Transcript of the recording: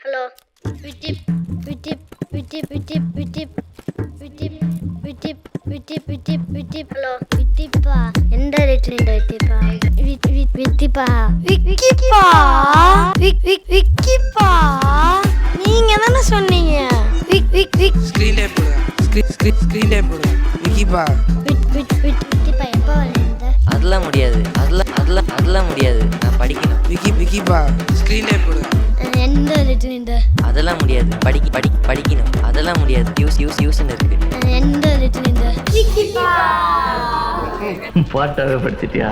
Hello விட்டிப் விட்டிப் விட்டிப் விட்டிப் விட்டிப் விட்டிப் விட்டிப் விட்டிப் விட்டிப் விட்டிப் hello விட்டிப்பா எந்த ரேட்ல விட்டிப்பா விட்டிப்பா விக்கிப்பா விக்கிப்பா நீங்க தானே சொன்னீங்க ஸ்கிரீன் டைம் போடுங்க ஸ்கிரீன் டைம் போடுங்க விக்கிப்பா விட்டிப்பா எப்போ வந்த அதெல்லாம் முடியாது நான் படிக்கணும். விக்கிப்பா ஸ்கிரீன் டைம் போடுங்க எந்த ரேட்ல அதெல்லாம் முடியாது படிக்கணும். அதெல்லாம் முடியாது யூஸ்ன்னு இருக்கு. எந்த ரேட்ல பாட்டாவே படிச்சிட்டியா?